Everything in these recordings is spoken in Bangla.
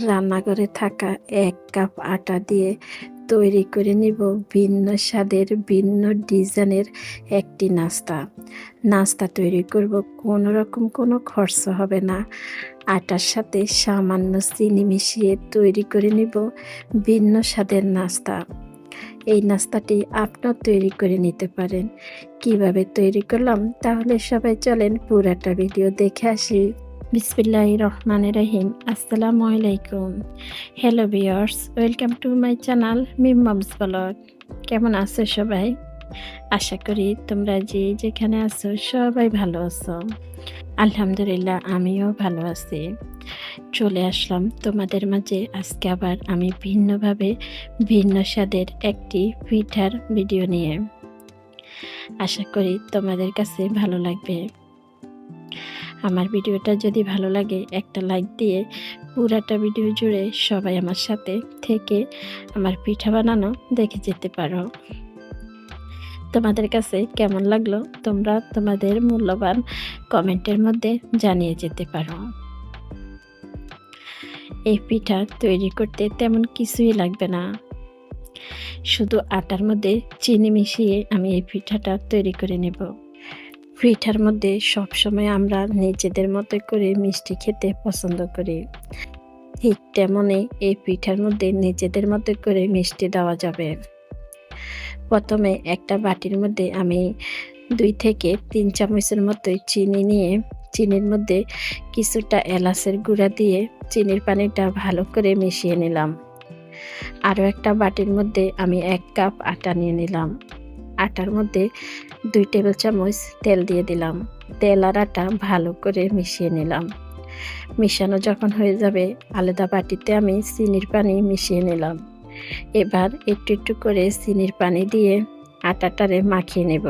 রান্নাঘরে থাকা ১ কাপ আটা দিয়ে তৈরি করে নিব ভিন্ন স্বাদের ভিন্ন ডিজাইনের একটি নাস্তা। নাস্তা তৈরি করব কোনো রকম কোনো খরচ হবে না। আটার সাথে সামান্য চিনি মিশিয়ে তৈরি করে নিব ভিন্ন স্বাদের নাস্তা। এই নাস্তাটি আপনিও তৈরি করে নিতে পারেন। কিভাবে তৈরি করলাম তাহলে সবাই চলেন পুরাটা ভিডিও দেখে আসি। বিসমিল্লাহির রহমানির রহিম। আসসালামু আলাইকুম। Hello viewers, welcome to my channel Mim moms vlog. কেমন আছো সবাই? আশা করি তোমরা যে যেখানে আছো সবাই ভালো আছো। আলহামদুলিল্লাহ আমিও ভালো আছি। চলে আসলাম তোমাদের মাঝে আজকে আবার আমি ভিন্নভাবে ভিন্ন স্বাদের একটি পিঠার ভিডিও নিয়ে। আশা করি তোমাদের কাছে ভালো লাগবে। আমার ভিডিওটা যদি ভালো লাগে একটা লাইক দিয়ে পুরাটা ভিডিও জুড়ে সবাই আমার সাথে থেকে আমার পিঠা বানানো দেখে যেতে পারো। তোমাদের কাছে কেমন লাগলো তোমরা তোমাদের মূল্যবান কমেন্টের মধ্যে জানিয়ে যেতে পারো। এই পিঠা তৈরি করতে তেমন কিছুই লাগবে না, শুধু আটার মধ্যে চিনি মিশিয়ে আমি এই পিঠাটা তৈরি করে নেব। পিঠার মধ্যে সবসময় আমরা নিজেদের মতো করে মিষ্টি খেতে পছন্দ করি, ঠিক তেমনই এই পিঠার মধ্যে নিজেদের মতো করে মিষ্টি দেওয়া যাবে। প্রথমে একটা বাটির মধ্যে আমি 2 থেকে 3 চামচের মতো চিনি নিয়ে চিনির মধ্যে কিছুটা এলাচের গুঁড়া দিয়ে চিনির পানিটা ভালো করে মিশিয়ে নিলাম। আরও একটা বাটির মধ্যে আমি 1 কাপ আটা নিয়ে নিলাম। আটার মধ্যে 2 টেবিল চামচ তেল দিয়ে দিলাম। তেল আর আটা ভালো করে মিশিয়ে নিলাম। মিশানো যখন হয়ে যাবে আলাদা বাটিতে আমি চিনির পানি মিশিয়ে নিলাম। এবার একটু একটু করে চিনির পানি দিয়ে আটাটারে মাখিয়ে নেব।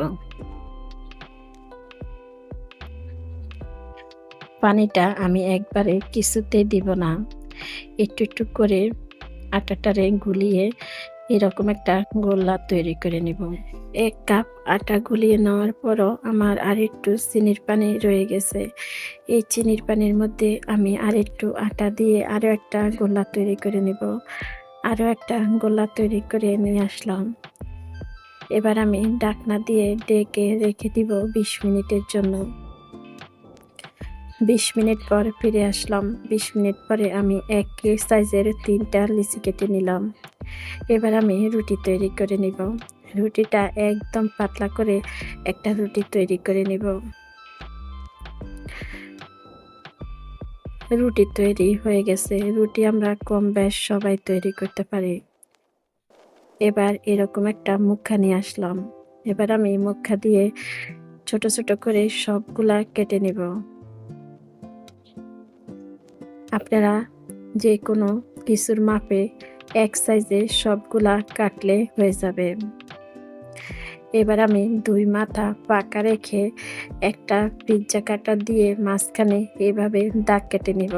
পানিটা আমি একবারে কিছুতেই দিব না, একটু একটু করে আটাটারে গুলিয়ে এরকম একটা গোলা তৈরি করে নেব। 1 কাপ আটা গুলিয়ে নেওয়ার পরও আমার আরেকটু চিনির পানি রয়ে গেছে। এই চিনির পানির মধ্যে আমি আরেকটু আটা দিয়ে আরও একটা গোলা তৈরি করে নেব। আরও একটা গোলা তৈরি করে নিয়ে আসলাম। এবার আমি ঢাকনা দিয়ে ঢেকে রেখে দিব 20 মিনিটের জন্য। 20 মিনিট পর ফিরে আসলাম। 20 মিনিট পরে আমি একই সাইজের 3টা লিচি কেটে নিলাম। এবার আমি রুটি তৈরি করে নিব। রুটিটা একদম পাতলা করে একটা রুটি তৈরি করে নিব। রুটি তৈরি হয়ে গেছে। রুটি আমরা কম বেশ সবাই তৈরি করতে পারি। এবার এরকম একটা মুখা নিয়ে আসলাম। এবার আমি মুখা দিয়ে ছোট ছোট করে সবগুলা কেটে নিব। আপনারা যে কোনো কিছুর মাপে এক সাইজে সবগুলা কাটলে হয়ে যাবে। এবার আমি 2 মাথা পাকা রেখে একটা পিৎজা কাটার দিয়ে মাঝখানে এভাবে দাগ কেটে নিব।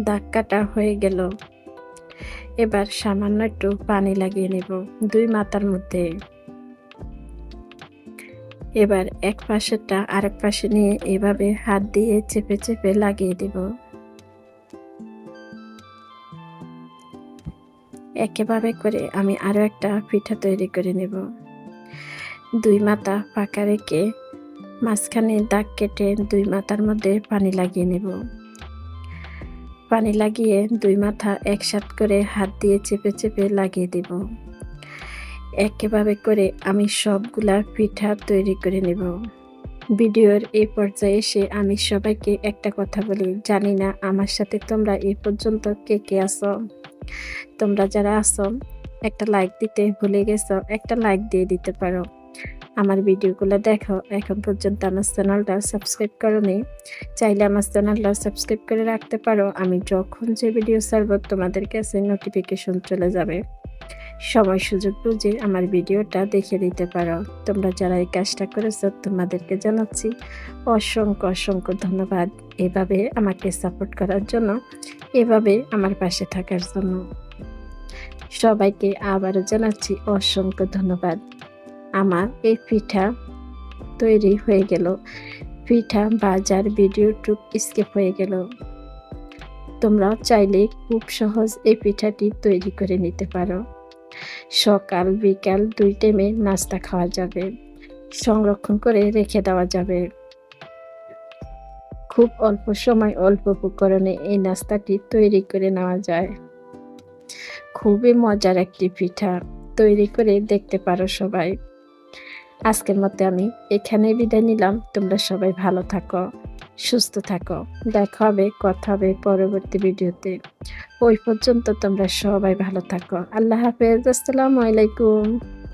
দাগ কাটা হয়ে গেল। এবার সামান্য একটু পানি লাগিয়ে নেব 2 মাথার মধ্যে। এবার এক পাশেরটা আরেক পাশে নিয়ে এভাবে হাত দিয়ে চেপে চেপে লাগিয়ে দেব। একইভাবে করে আমি আরও একটা পিঠা তৈরি করে নেব। 2 মাথা ফাঁকা রেখে মাঝখানে দাগ কেটে 2 মাথার মধ্যে পানি লাগিয়ে নেব। পানি লাগিয়ে 2 মাথা একসাথ করে হাত দিয়ে চেপে চেপে লাগিয়ে দেব। একইভাবে করে আমি সবগুলা পিঠা তৈরি করে নেব। ভিডিওর এই পর্যায়ে এসে আমি সবাইকে একটা কথা বলি, জানি না আমার সাথে তোমরা এই পর্যন্ত কে কে আছো। তোমরা যারা আছো একটা লাইক দিতে ভুলে গেছো, একটা লাইক দিয়ে দিতে পারো। আমার ভিডিওগুলো দেখো, এখন পর্যন্ত আমার চ্যানেলটা সাবস্ক্রাইব করোনি, চাইলে আমার চ্যানেলটা সাবস্ক্রাইব করে রাখতে পারো। আমি যখন যে ভিডিও ছাড়বো তোমাদের কাছে নোটিফিকেশন চলে যাবে। সময় সুযোগ বুঝে আমার ভিডিওটা দেখে দিতে পারো। তোমরা যারা এই কাজটা করেছো তোমাদেরকে জানাচ্ছি অসংখ্য অসংখ্য ধন্যবাদ, এভাবে আমাকে সাপোর্ট করার জন্য, এভাবে আমার পাশে থাকার জন্য। সবাইকে আবারও জানাচ্ছি অসংখ্য ধন্যবাদ। আমার এই পিঠা তৈরি হয়ে গেল। পিঠা ভাজার ভিডিওটুক স্কিপ হয়ে গেল। তোমরাও চাইলে খুব সহজ এই পিঠাটি তৈরি করে নিতে পারো। সকাল বিকাল ২ টাইমে নাস্তা খাওয়া যাবে, সংরক্ষণ করে রেখে দেওয়া যাবে। খুব অল্প সময় অল্প উপকরণে এই নাস্তাটি তৈরি করে নেওয়া যায়। খুবই মজার একটি পিঠা, তৈরি করে দেখতে পারো সবাই। আজকের মতো আমি এখানেই বিদায় নিলাম। তোমরা সবাই ভালো থাকো, সুস্থ থাকো। দেখা হবে, কথা হবে পরবর্তী ভিডিওতে। ওই পর্যন্ত তোমরা সবাই ভালো থাকো। আল্লাহ হাফেজ। আসসালামু আলাইকুম।